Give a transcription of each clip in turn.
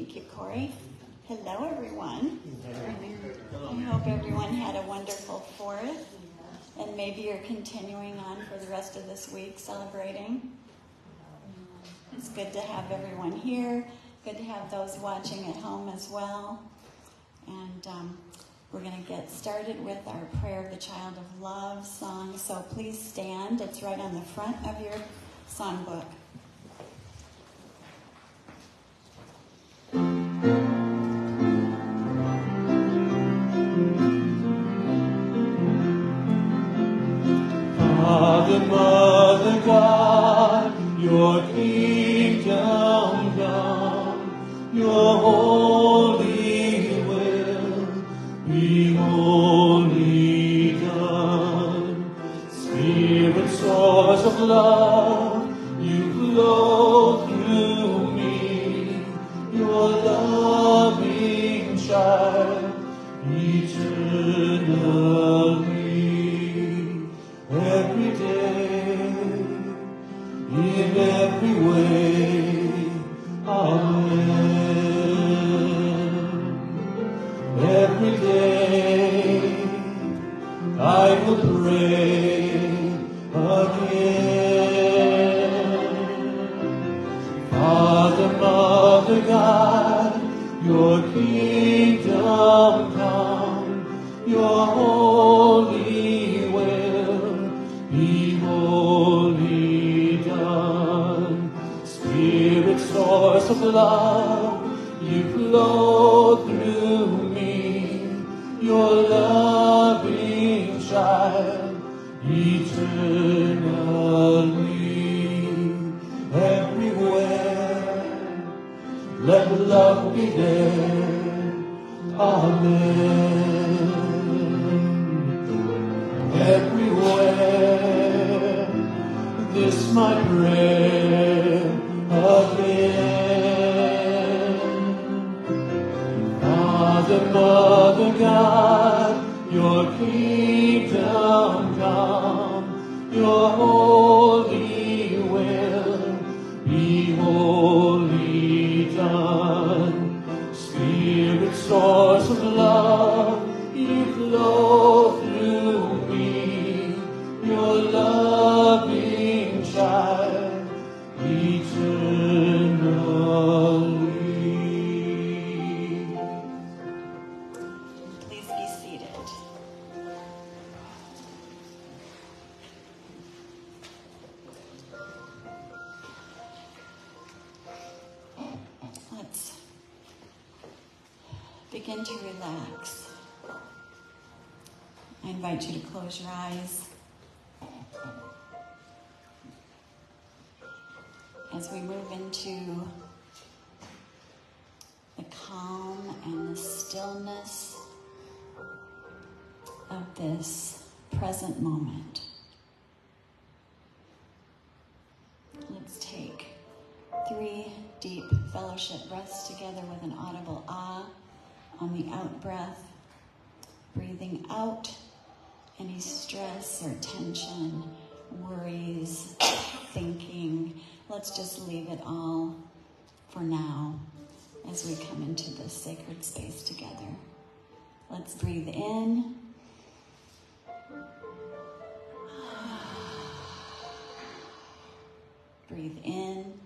Thank you, Cory. Hello, everyone. I hope everyone had a wonderful 4th, and maybe you're continuing on for the rest of this week celebrating. It's good to have everyone here. Good to have those watching at home as well. And we're going to get started with our Prayer of the Child of Love song. So please stand. It's right on the front of your songbook. Father, Mother, God, your kingdom come, your holy will be wholly done. Spirit, source of love, you flow through me, your loving child, eternally. Every day, in every way, amen. Every day, I will pray again. Father, Mother, God, your kingdom come, your holy will be wholly done. Spirit, source of love, you flow through me, your loving child, eternally. Everywhere, let love be there. Amen. Everywhere, this my prayer again. Father, Mother, God, your kingdom come, your holy will be wholly done. Spirit, source of love, you flow through me, your loving child, eternally. Please be seated. Let's begin to relax. I invite you to close your eyes as we move into the calm and the stillness of this present moment. Let's take 3 deep fellowship breaths together with an audible ah on the out breath, breathing out any stress or tension, worries, thinking. Let's just leave it all for now as we come into this sacred space together. Let's breathe in. Breathe in.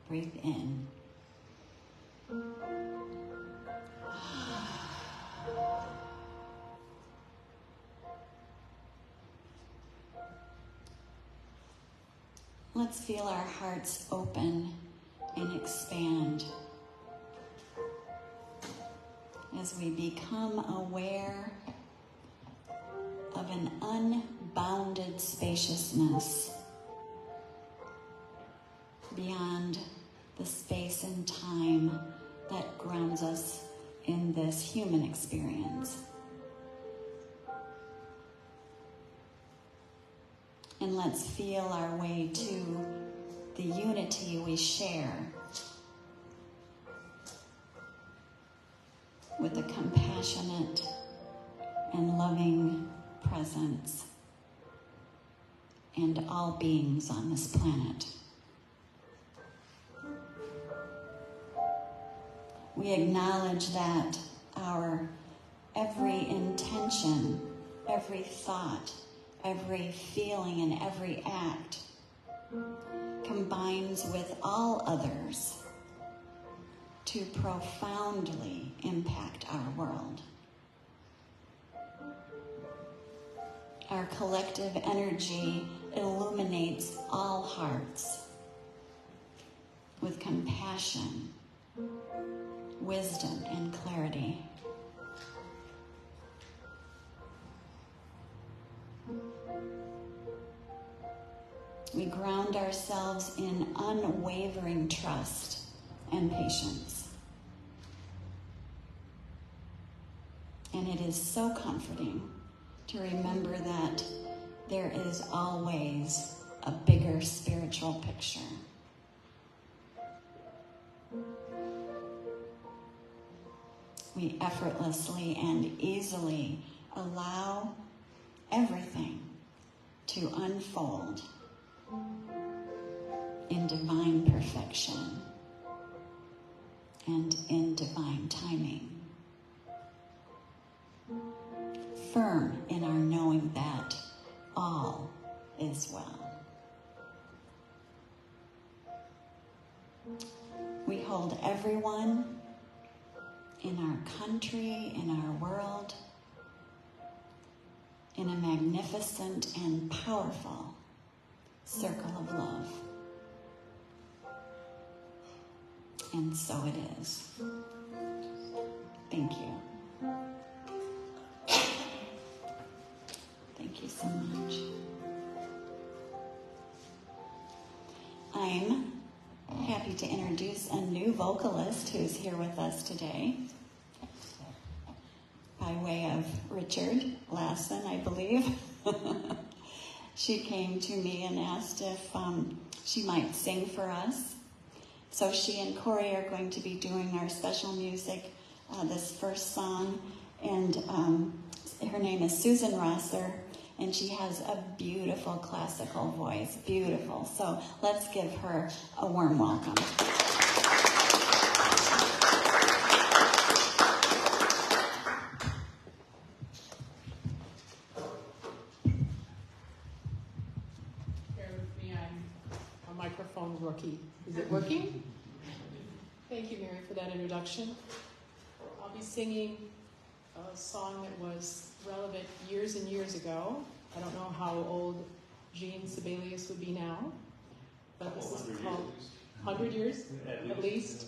Breathe in. Let's feel our hearts open and expand as we become aware of an unbounded spaciousness beyond the space and time that grounds us in this human experience. And let's feel our way to the unity we share with a compassionate and loving presence and all beings on this planet. We acknowledge that our every intention, every thought, every feeling, and every act combines with all others to profoundly impact our world. Our collective energy illuminates all hearts with compassion, wisdom, and clarity. We ground ourselves in unwavering trust and patience. And it is so comforting to remember that there is always a bigger spiritual picture. We effortlessly and easily allow everything to unfold in divine perfection and in divine timing. Firm in our knowing that all is well. We hold everyone in our country, in our world, in a magnificent and powerful circle of love. And so it is. Thank you. Thank you so much. I'm happy to introduce a new vocalist who's here with us today. By way of Richard Lassin, I believe. She came to me and asked if she might sing for us. So she and Cory are going to be doing our special music, this first song. And her name is Susan Rosser, and she has a beautiful classical voice, beautiful. So let's give her a warm welcome. Rookie. Is it working? Thank you, Mary, for that introduction. I'll be singing a song that was relevant years and years ago. I don't know how old Jean Sibelius would be now, but this is called 100 years, at least.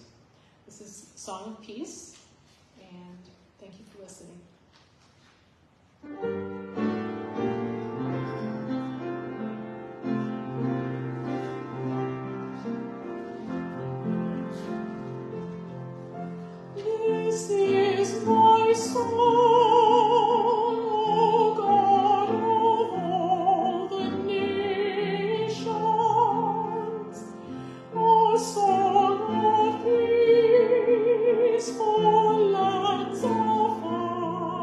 This is Song of Peace, and thank you for listening. This is my song, O God of all the nations, a song of peace for lands afar.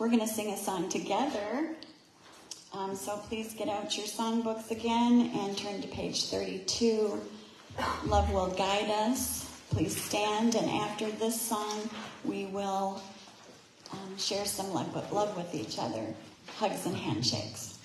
we're going to sing a song together. So please get out your songbooks again and turn to page 32. Love will guide us. Please stand, and after this song, we will share some love with each other. Hugs and handshakes.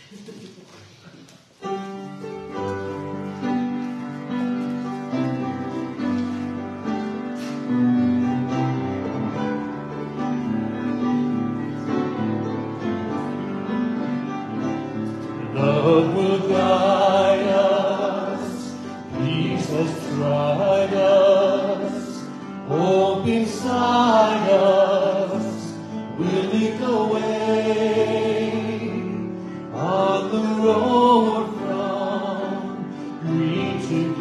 Love will guide us, peace has tried us, hope inside us will lead the way on the road from greed to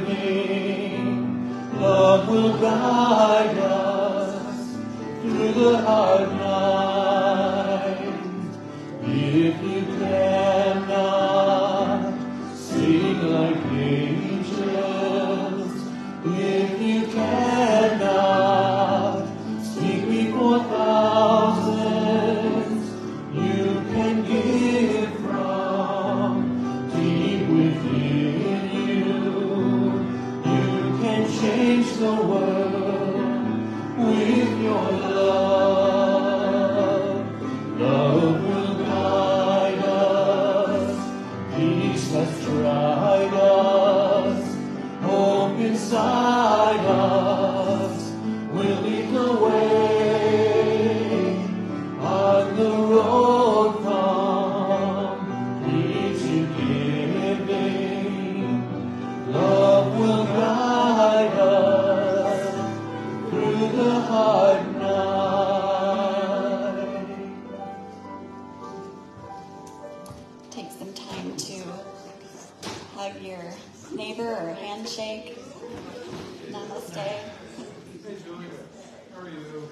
giving. Love will guide us through the hard night. If you cannot sing like angels, if you cannot speak before thousands, you can give from deep within you. You can change the world with your love. Love will guide us, peace has tried us, hope inside us will lead the way on the road from greed to giving. Love will guide us through the hard night. Take some time to hug your neighbor or handshake. Namaste. Hey, Julia. How are you?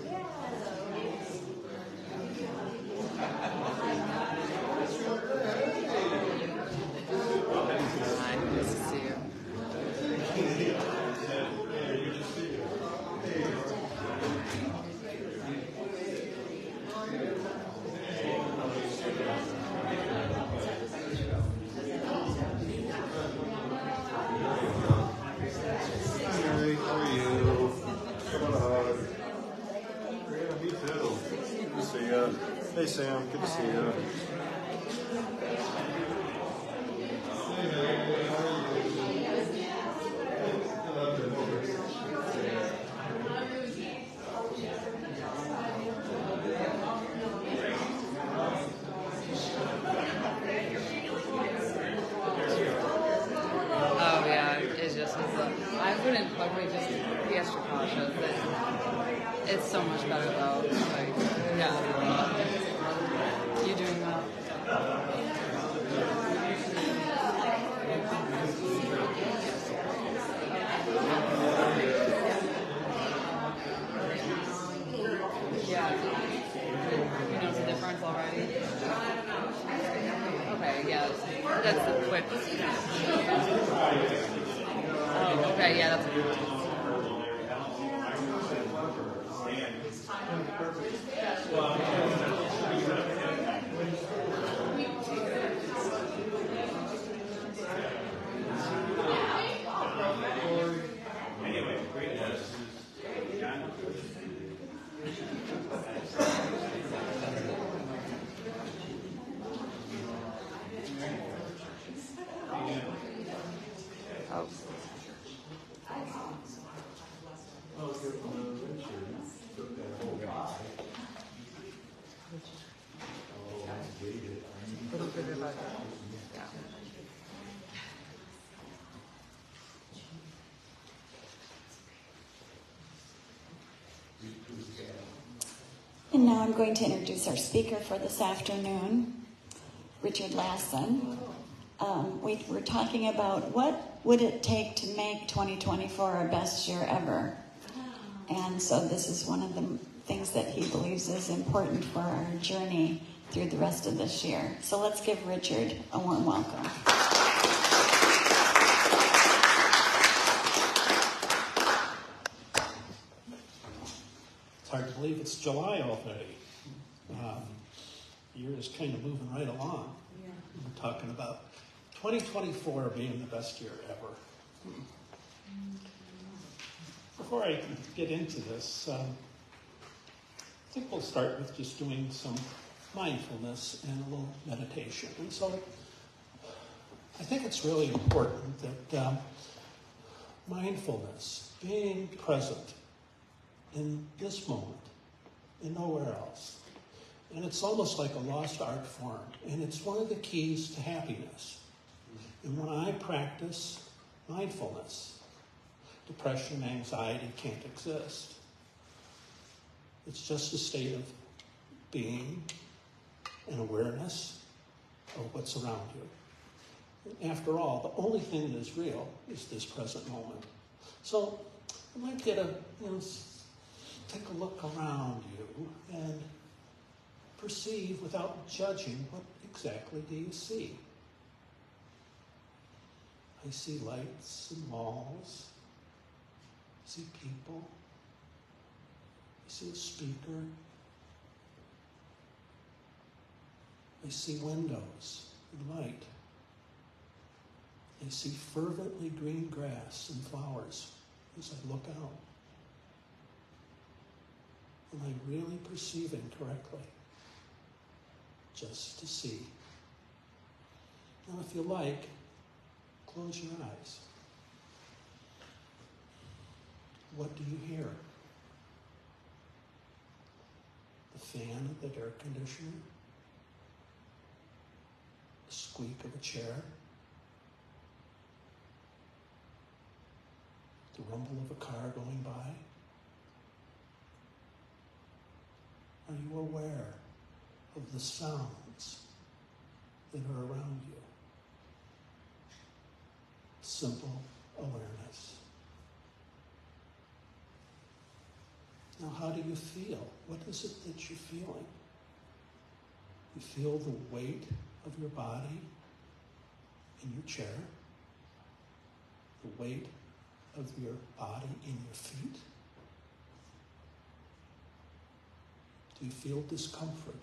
Hi, nice to see you. Hey, how are you? Come on a hug. Yeah, me too. Good to see ya. Hey, Sam. Good to see ya. Oh yeah, it's just I wouldn't probably just be extra cautious. It's so much better though. Like, yeah. You doing well? Yeah. You notice the difference already? Okay, yeah. That's the quick. Oh, okay, yeah, that's oh. Little bit about yeah. And now I'm going to introduce our speaker for this afternoon, Richard Lassin. We were talking about what would it take to make 2024 our best year ever. And so this is one of the things that he believes is important for our journey through the rest of this year. So let's give Richard a warm welcome. It's hard to believe it's July already. The year is kind of moving right along. Yeah. We're talking about 2024 being the best year ever. Before I get into this, I think we'll start with just doing some mindfulness and a little meditation. And so I think it's really important that mindfulness, being present in this moment and nowhere else. And it's almost like a lost art form. And it's one of the keys to happiness. And when I practice mindfulness, depression and anxiety can't exist. It's just a state of being and awareness of what's around you. And after all, the only thing that is real is this present moment. So I might get take a look around you and perceive without judging what exactly do you see. I see lights and walls. I see people. I see a speaker. I see windows and light. I see fervently green grass and flowers as I look out. Am I really perceiving correctly? Just to see. Now, if you like, close your eyes. What do you hear? The fan of the air conditioner? The squeak of a chair? The rumble of a car going by? Are you aware of the sounds that are around you? Simple awareness. Now, how do you feel? What is it that you're feeling? You feel the weight of your body in your chair, the weight of your body in your feet. Do you feel discomfort?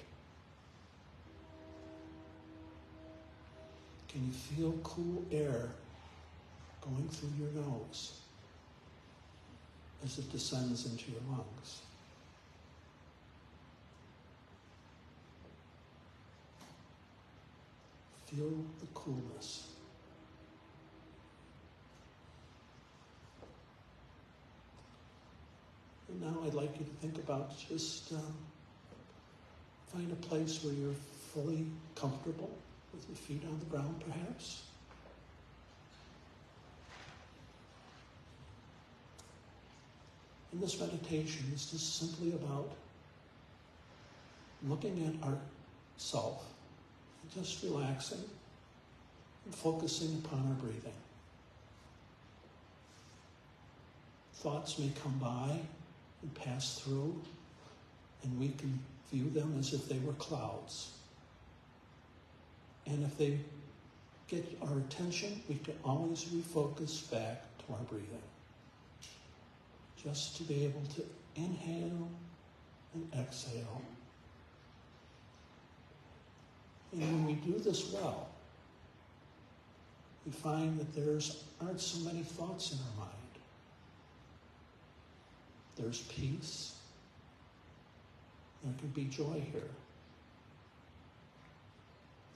Can you feel cool air going through your nose as it descends into your lungs? Feel the coolness. And now I'd like you to think about just find a place where you're fully comfortable with your feet on the ground, perhaps. And this meditation is just simply about looking at our self, and just relaxing and focusing upon our breathing. Thoughts may come by and pass through, and we can view them as if they were clouds. And if they get our attention, we can always refocus back to our breathing. Just to be able to inhale and exhale. And when we do this well, we find that there aren't so many thoughts in our mind. There's peace. There can be joy here.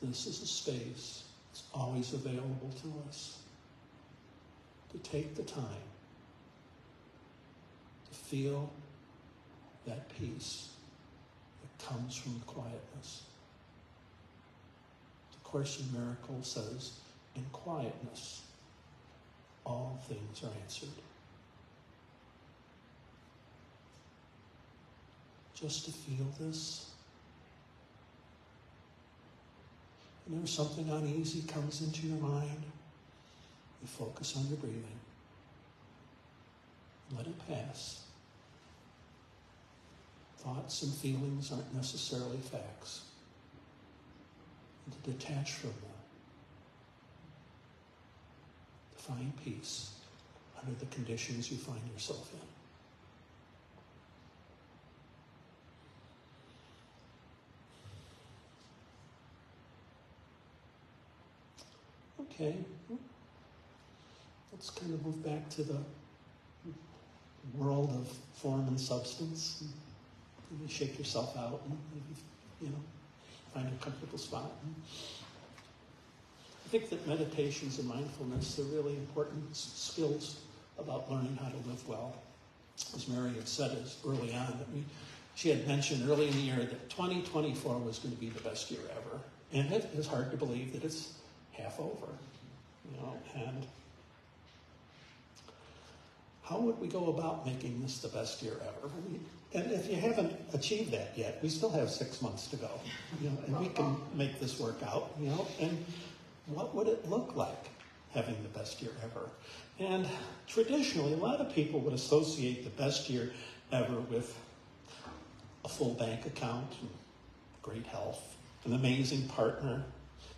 This is a space that's always available to us to take the time to feel that peace that comes from the quietness. The Course in Miracles says, in quietness, all things are answered. Just to feel this. Whenever something uneasy comes into your mind, you focus on your breathing. Let it pass. Thoughts and feelings aren't necessarily facts. And to detach from them. To find peace under the conditions you find yourself in. Okay? Let's kind of move back to the world of form and substance. Maybe shake yourself out and maybe, find a comfortable spot. I think that meditations and mindfulness are really important skills about learning how to live well. As Mary had said early on, she had mentioned early in the year that 2024 was going to be the best year ever. And it is hard to believe that it's half over, and how would we go about making this the best year ever? And if you haven't achieved that yet, we still have 6 months to go, and we can make this work out, and what would it look like having the best year ever? And traditionally, a lot of people would associate the best year ever with a full bank account, and great health, an amazing partner,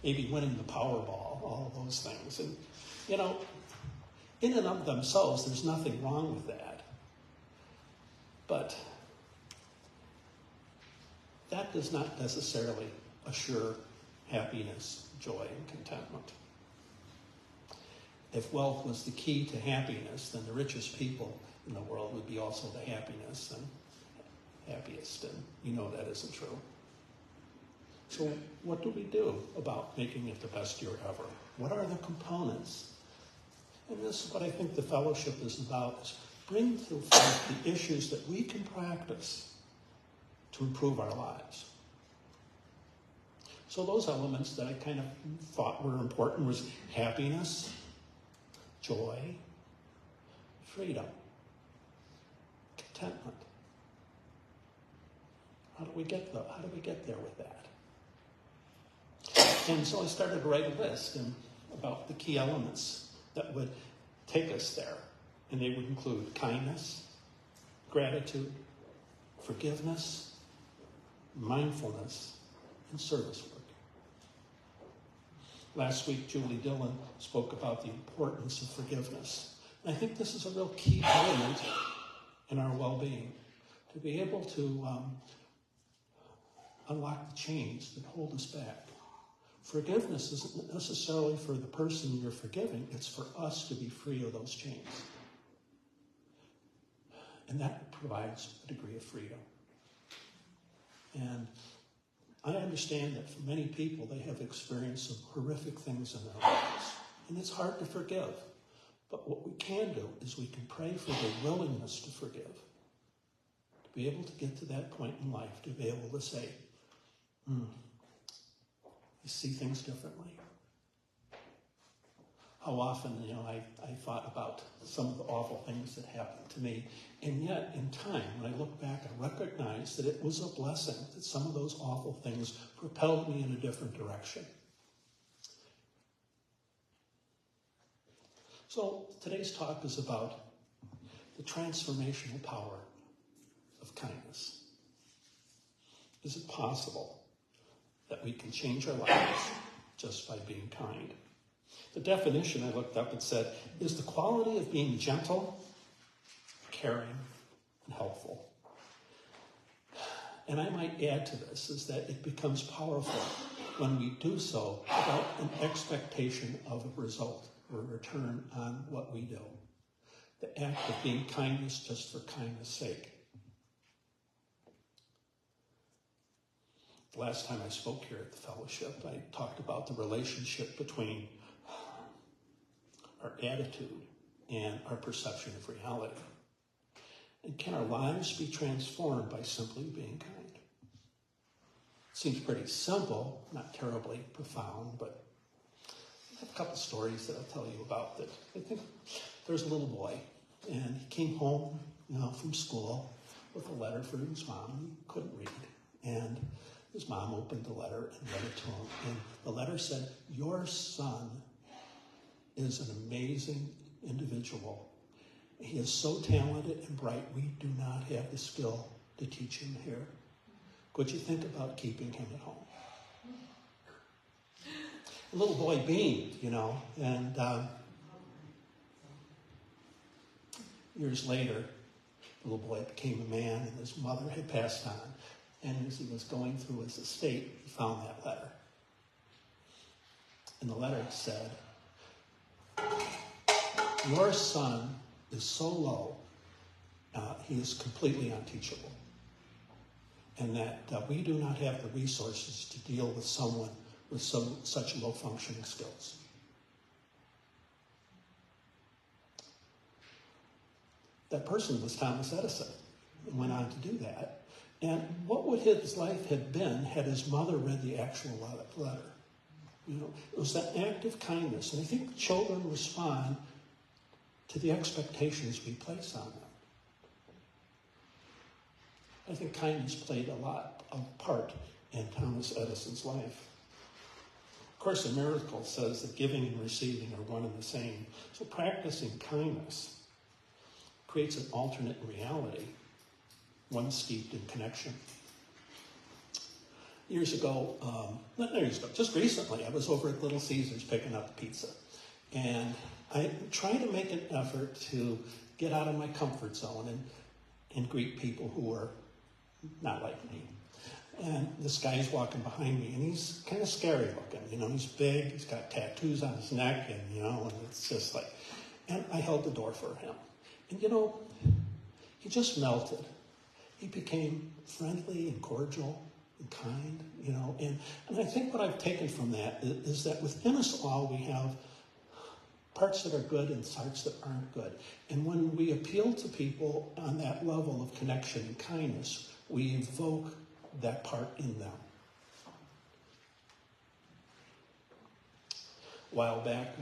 maybe winning the Powerball, all of those things. And, in and of themselves, there's nothing wrong with that. But that does not necessarily assure happiness, joy, and contentment. If wealth was the key to happiness, then the richest people in the world would be also the happiness and happiest, and that isn't true. So what do we do about making it the best year ever? What are the components? And this is what I think the fellowship is about, is bring to the front the issues that we can practice to improve our lives. So those elements that I kind of thought were important was happiness, joy, freedom, contentment. How do we get there with that? And so I started to write a list about the key elements that would take us there. And they would include kindness, gratitude, forgiveness, mindfulness, and service work. Last week, Julie Dillon spoke about the importance of forgiveness. And I think this is a real key element in our well-being, to be able to unlock the chains that hold us back. Forgiveness isn't necessarily for the person you're forgiving, it's for us to be free of those chains. And that provides a degree of freedom. And I understand that for many people, they have experienced some horrific things in their lives. And it's hard to forgive. But what we can do is we can pray for the willingness to forgive. To be able to get to that point in life, to be able to say, you see things differently. How often, I thought about some of the awful things that happened to me, and yet in time, when I look back, I recognize that it was a blessing, that some of those awful things propelled me in a different direction. So today's talk is about the transformational power of kindness. Is it possible that we can change our lives just by being kind? The definition I looked up, it said, is the quality of being gentle, caring, and helpful. And I might add to this, is that it becomes powerful when we do so without an expectation of a result or a return on what we do. The act of being kindness just for kindness' sake. The last time I spoke here at the fellowship, I talked about the relationship between our attitude and our perception of reality. And can our lives be transformed by simply being kind? Seems pretty simple, not terribly profound, but I have a couple stories that I'll tell you about that. I think there's a little boy, and he came home, from school with a letter for his mom. He couldn't read, and his mom opened the letter and read it to him. And the letter said, "Your son is an amazing individual. He is so talented and bright, we do not have the skill to teach him here. Could you think about keeping him at home?" The little boy beamed, and years later, the little boy became a man, and his mother had passed on. And as he was going through his estate, he found that letter. And the letter said, Your son is so low, he is completely unteachable. And that we do not have the resources to deal with someone with such low functioning skills. That person was Thomas Edison, and went on to do that. And what would his life have been had his mother read the actual letter? You know, it was that act of kindness. And I think children respond to the expectations we place on them. I think kindness played a lot of part in Thomas Edison's life. Of course, the miracle says that giving and receiving are one and the same. So practicing kindness creates an alternate reality, one steeped in connection. Years ago, just recently, I was over at Little Caesars picking up pizza. And I tried to make an effort to get out of my comfort zone and greet people who were not like me. And this guy's walking behind me, and he's kind of scary looking. You know, he's big, he's got tattoos on his neck, and, you know, and it's just like, and I held the door for him. And, you know, he just melted. He became friendly and cordial and kind, you know. And I think what I've taken from that is that within us all we have parts that are good and parts that aren't good. And when we appeal to people on that level of connection and kindness, we evoke that part in them. A while back,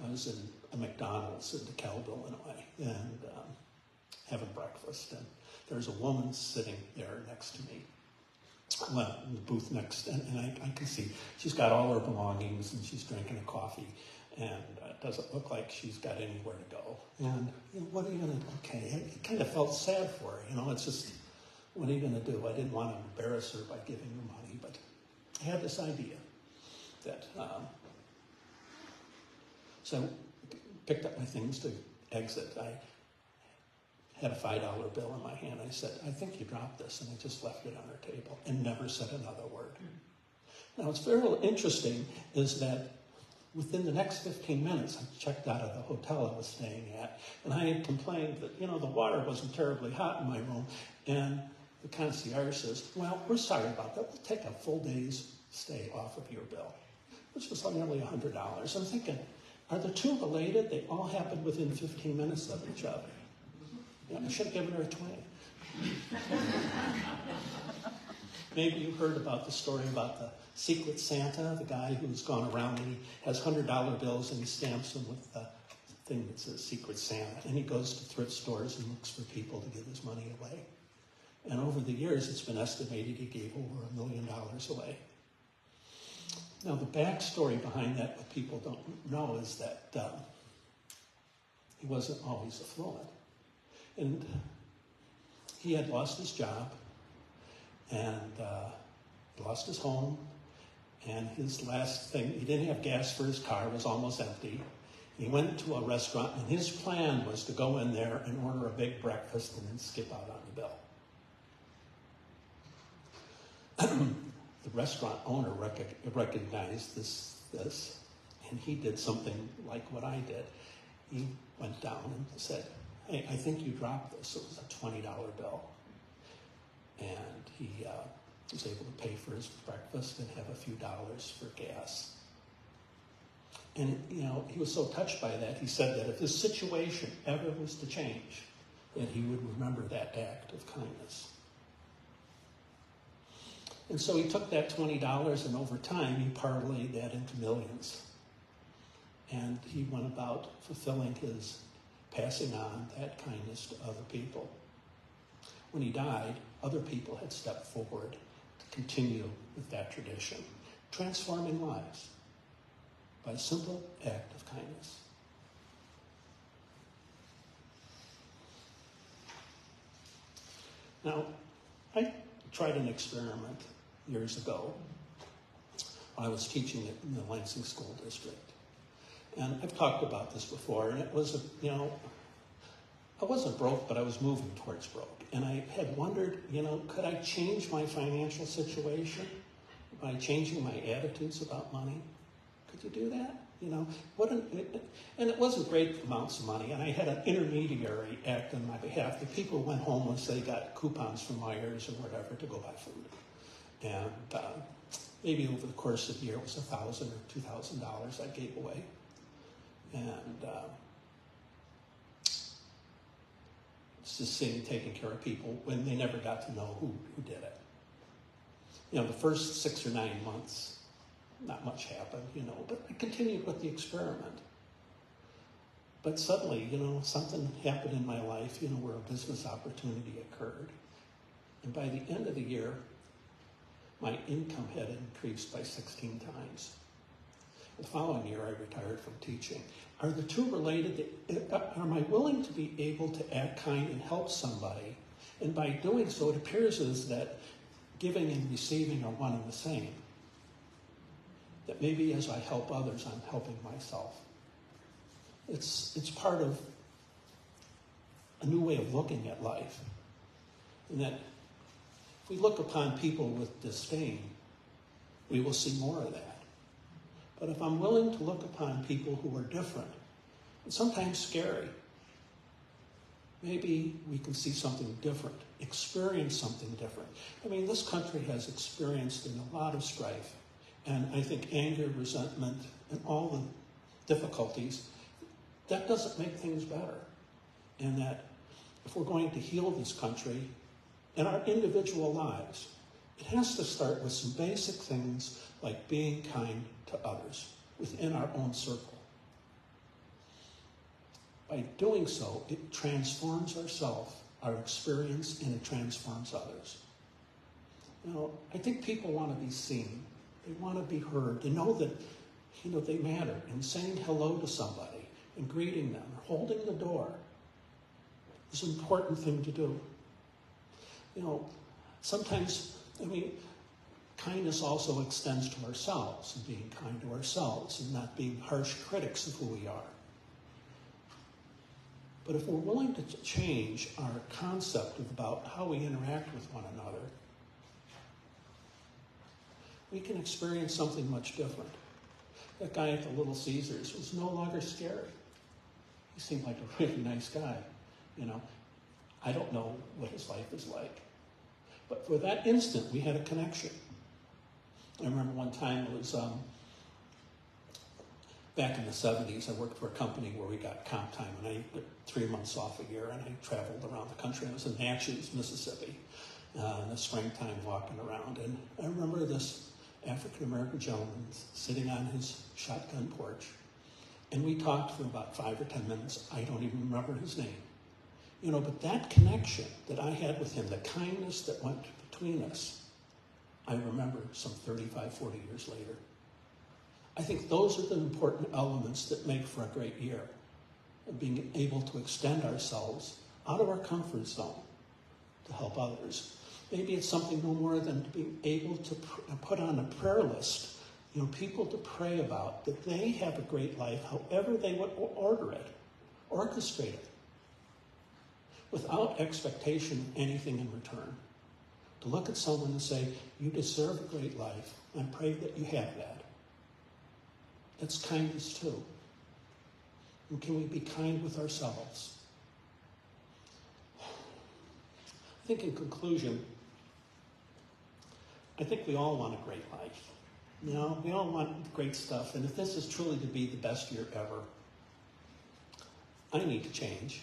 I was in a McDonald's in DeKalb, Illinois, and having breakfast, and there's a woman sitting there next to me. Well, in the booth next, and I can see she's got all her belongings, and she's drinking a coffee, and it doesn't look like she's got anywhere to go. And, you know, what are you going to do? Okay, I kind of felt sad for her, you know, it's just, what are you going to do? I didn't want to embarrass her by giving her money, but I had this idea that, so I picked up my things to exit. I had a $5 bill in my hand. I said, I think you dropped this, and I just left it on her table and never said another word. Now, what's very interesting is that within the next 15 minutes, I checked out of the hotel I was staying at, and I had complained that, you know, the water wasn't terribly hot in my room, and the concierge says, well, we're sorry about that. We'll take a full day's stay off of your bill, which was nearly $100. I'm thinking, are the two related? They all happened within 15 minutes of each other. Yeah, I should have given her a 20. Maybe you heard about the story about the Secret Santa, the guy who's gone around and he has $100 bills and he stamps them with the thing that says Secret Santa. And he goes to thrift stores and looks for people to give his money away. And over the years, it's been estimated he gave over $1 million away. Now, the backstory behind that, what people don't know, is that he wasn't always affluent. And he had lost his job, and lost his home, and his last thing, he didn't have gas for his car, it was almost empty. He went to a restaurant, and his plan was to go in there and order a big breakfast and then skip out on the bill. The restaurant owner recognized this, and he did something like what I did. He went down and said, hey, I think you dropped this. It was a $20 bill. And he was able to pay for his breakfast and have a few dollars for gas. And, you know, he was so touched by that, he said that if his situation ever was to change, that he would remember that act of kindness. And so he took that $20, and over time, he parlayed that into millions. And he went about fulfilling his passing on that kindness to other people. When he died, other people had stepped forward to continue with that tradition, transforming lives by a simple act of kindness. Now, I tried an experiment years ago. I was teaching it in the Lansing School District. And I've talked about this before, and it was, you know, I wasn't broke, but I was moving towards broke. And I had wondered, you know, could I change my financial situation by changing my attitudes about money? Could you do that? You know, and it wasn't great amounts of money, and I had an intermediary act on my behalf. The people went home once they got coupons from Myers or whatever to go buy food. And maybe over the course of the year, it was $1,000 or $2,000 I gave away. And it's just seeing taking care of people when they never got to know who did it. You know, the first 6 or 9 months, not much happened, you know, but I continued with the experiment. But suddenly, you know, something happened in my life, you know, where a business opportunity occurred. And by the end of the year, my income had increased by 16 times. The following year, I retired from teaching. Are the two related? Am I willing to be able to act kind and help somebody? And by doing so, it appears as that giving and receiving are one and the same. That maybe as I help others, I'm helping myself. It's part of a new way of looking at life. And that if we look upon people with disdain, we will see more of that. But if I'm willing to look upon people who are different, and sometimes scary, maybe we can see something different, experience something different. I mean, this country has experienced a lot of strife. And I think anger, resentment, and all the difficulties, that doesn't make things better. And that if we're going to heal this country and our individual lives, it has to start with some basic things like being kind to others within our own circle. By doing so, it transforms ourselves, our experience, and it transforms others. You know, I think people want to be seen. They want to be heard. They know that, you know, they matter. And saying hello to somebody and greeting them, or holding the door, is an important thing to do. You know, sometimes, I mean, kindness also extends to ourselves, and being kind to ourselves and not being harsh critics of who we are. But if we're willing to change our concept about how we interact with one another, we can experience something much different. That guy at the Little Caesars was no longer scary. He seemed like a really nice guy. You know, I don't know what his life is like. But for that instant, we had a connection. I remember one time it was back in the 70s, I worked for a company where we got comp time, and I took 3 months off a year, and I traveled around the country. I was in Natchez, Mississippi, in the springtime walking around. And I remember this African-American gentleman sitting on his shotgun porch, and we talked for about 5 or 10 minutes. I don't even remember his name. You know, but that connection that I had with him, the kindness that went between us, I remember some 35, 40 years later. I think those are the important elements that make for a great year, of being able to extend ourselves out of our comfort zone to help others. Maybe it's something no more than being able to put on a prayer list, you know, people to pray about, that they have a great life, however they would order it, orchestrate it, without expectation of anything in return. To look at someone and say, you deserve a great life, and pray that you have that. That's kindness too. And can we be kind with ourselves? I think in conclusion, I think we all want a great life. You know, we all want great stuff. And if this is truly to be the best year ever, I need to change.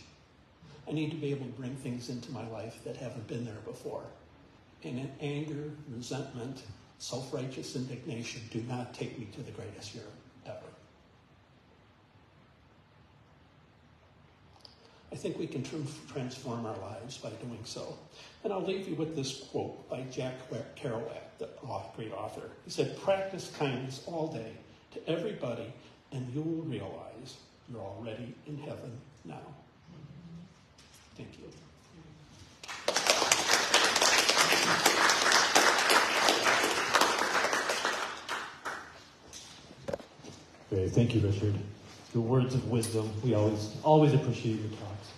I need to be able to bring things into my life that haven't been there before. And anger, resentment, self-righteous indignation do not take me to the greatest year ever. I think we can transform our lives by doing so. And I'll leave you with this quote by Jack Kerouac, the great author. He said, practice kindness all day to everybody, and you will realize you're already in heaven now. Thank you. Great. Thank you, Richard. Your words of wisdom. We always appreciate your talks.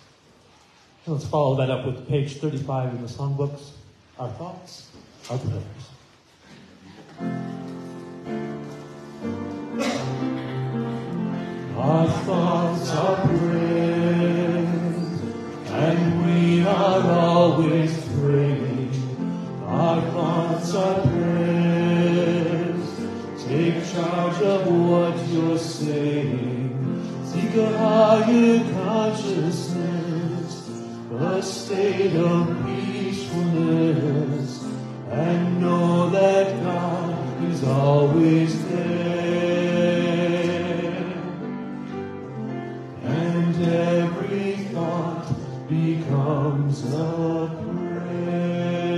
And let's follow that up with page 35 in the songbooks. Our thoughts, our prayers. Our thoughts are praise, and we are always praying. Our thoughts are praise. Take charge of what you're saying. Seek a higher consciousness, a state of peacefulness, and know that God is always there. And every thought becomes a prayer.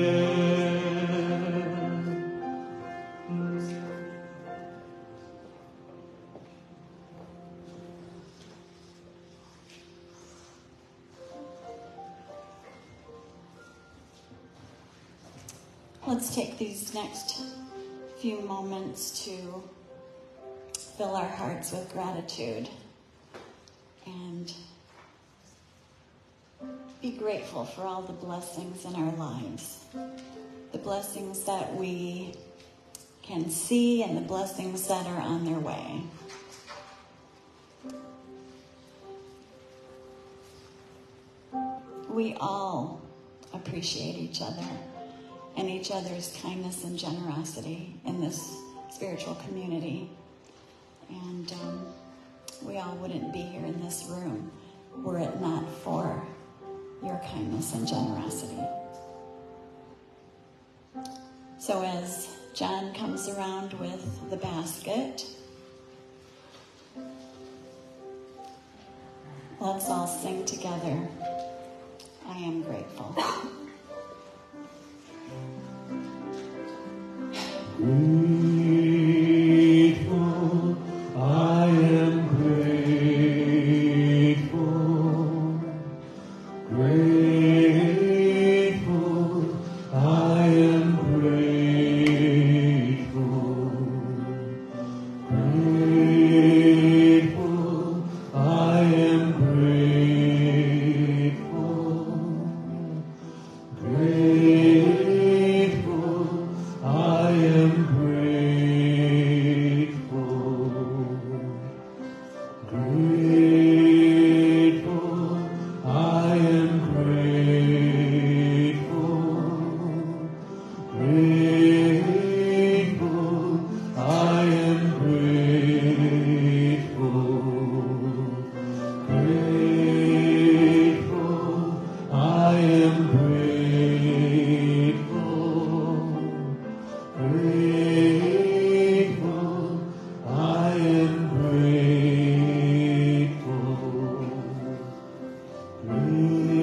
Let's take these next few moments to fill our hearts with gratitude and be grateful for all the blessings in our lives. The blessings that we can see and the blessings that are on their way. We all appreciate each other and each other's kindness and generosity in this spiritual community. And we all wouldn't be here in this room were it not for your kindness and generosity. So as John comes around with the basket, let's all sing together, I am grateful. Grateful, I am grateful. Grateful, I am grateful. Grateful, I am grateful. Grateful, I am grateful. Grateful, I am grateful. Grateful, I am grateful. Grateful, I am grateful. Grateful, I am grateful. Grateful,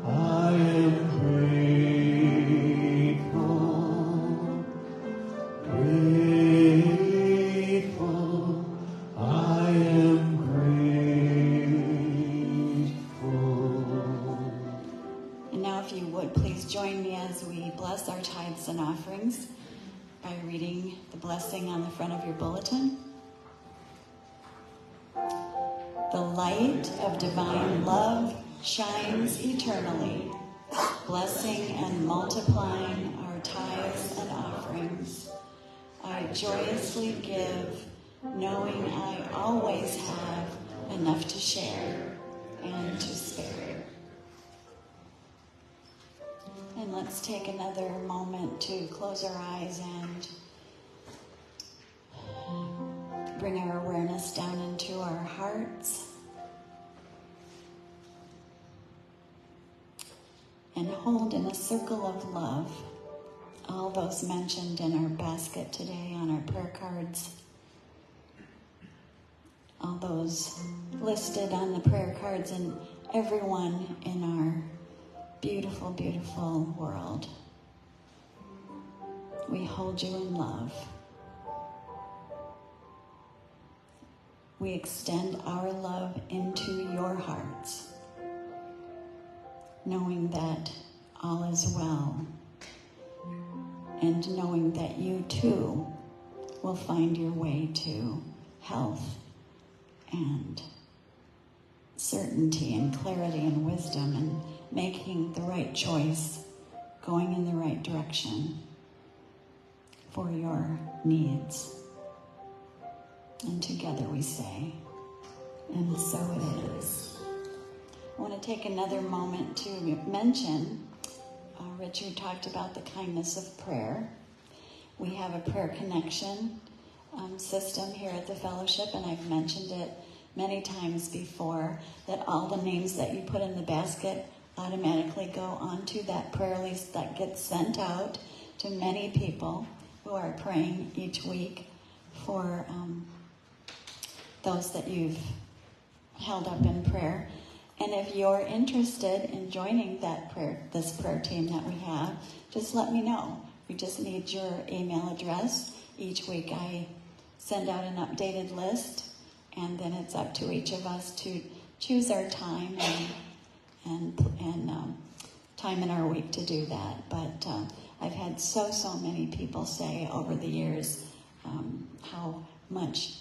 I am grateful. Grateful, I am grateful. And now if you would, please join me as we bless our tithes and offerings by reading the blessing on the front of your bulletin. The light of divine love shines eternally, blessing and multiplying our tithes and offerings. I joyously give, knowing I always have enough to share and to spare. And let's take another moment to close our eyes and bring our awareness down into our hearts and hold in a circle of love all those mentioned in our basket today on our prayer cards, all those listed on the prayer cards, and everyone in our beautiful, beautiful world. We hold you in love. We extend our love into your hearts, knowing that all is well, and knowing that you too will find your way to health and certainty and clarity and wisdom and making the right choice, going in the right direction for your needs. And together we say, and so it is. I want to take another moment to mention, Richard talked about the kindness of prayer. We have a prayer connection system here at the fellowship, and I've mentioned it many times before, that all the names that you put in the basket automatically go onto that prayer list that gets sent out to many people who are praying each week for those that you've held up in prayer. And if you're interested in joining this prayer team that we have, just let me know. We just need your email address. Each week I send out an updated list, and then it's up to each of us to choose our time and time in our week to do that. But I've had so many people say over the years how much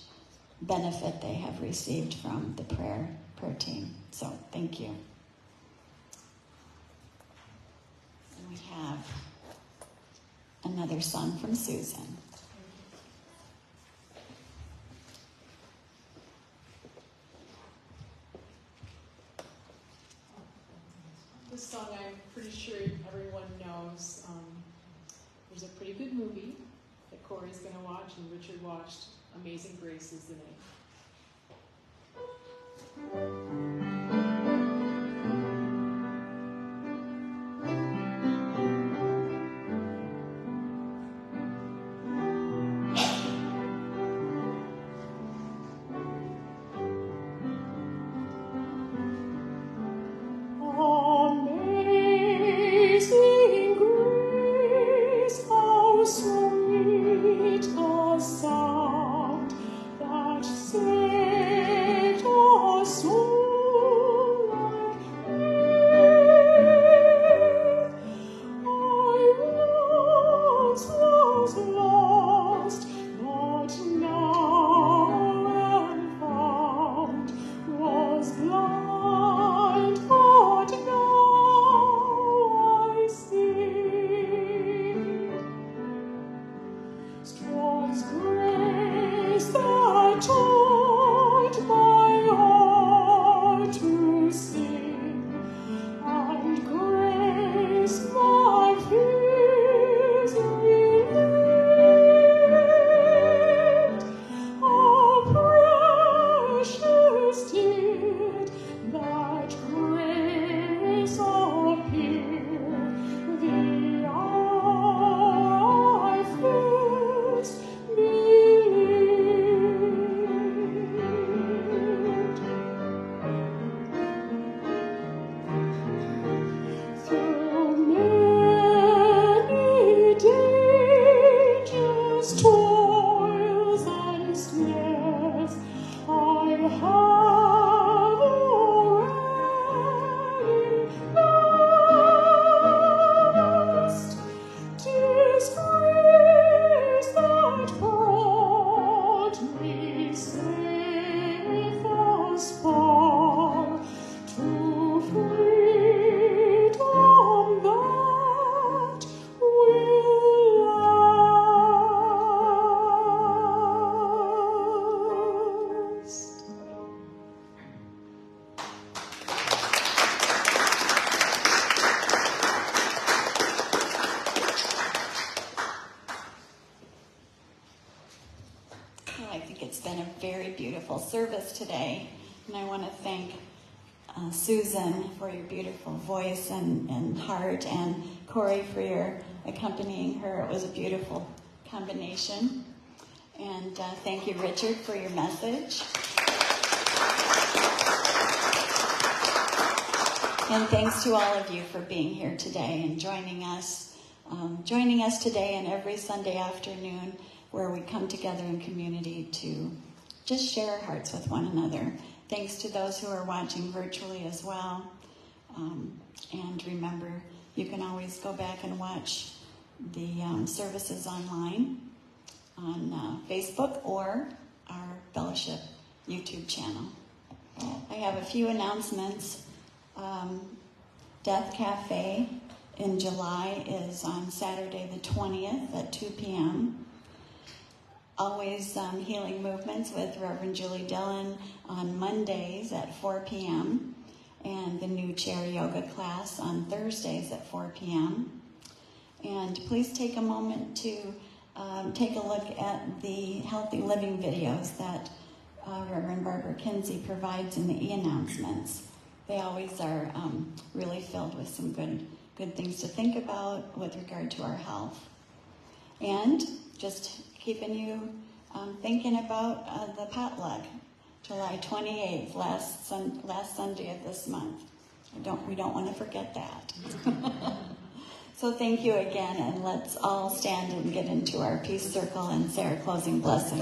benefit they have received from the prayer team. So thank you. And we have another song from Susan. This song I'm pretty sure everyone knows. There's a pretty good movie that Cory's going to watch and Richard watched. Amazing Grace is the name. Amazing grace, how sweet the sound that saved a soul like me. I once was lost, but now am found, was blind, but now I see. 'Twas grace that taught my heart to sing, and grace my fears relieved. How precious did that grace appear the hour I first believed. Through many dangers, toils, and snares, I have already passed. 'Tis grace that brought me safe thus far to freedom that will last. Well, I think it's been a very beautiful service today, and I want to thank Susan for your beautiful voice and heart, and Cory for your accompanying her. It was a beautiful combination. And thank you, Richard, for your message. And thanks to all of you for being here today and joining us today and every Sunday afternoon, where we come together in community to just share our hearts with one another. Thanks to those who are watching virtually as well. And remember, you can always go back and watch the services online on Facebook or our fellowship YouTube channel. I have a few announcements. Death Cafe in July is on Saturday the 20th at 2 p.m. always healing movements with Reverend Julie Dillon on Mondays at 4 p.m. and the new chair yoga class on Thursdays at 4 p.m. And please take a moment to take a look at the healthy living videos that Reverend Barbara Kinsey provides in the e-announcements. They always are really filled with some good things to think about with regard to our health. And just keeping you thinking about the potluck, July 28th, last Sunday of this month. We don't want to forget that. So thank you again, and let's all stand and get into our peace circle and say our closing blessing.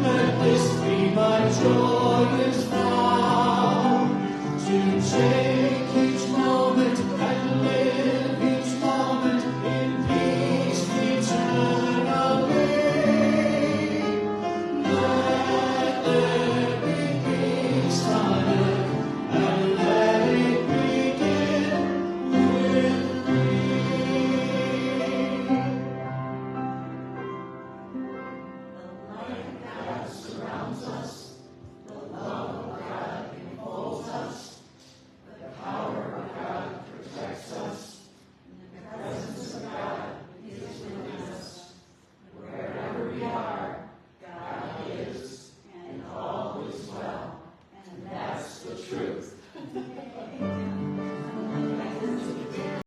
Let this be my joy.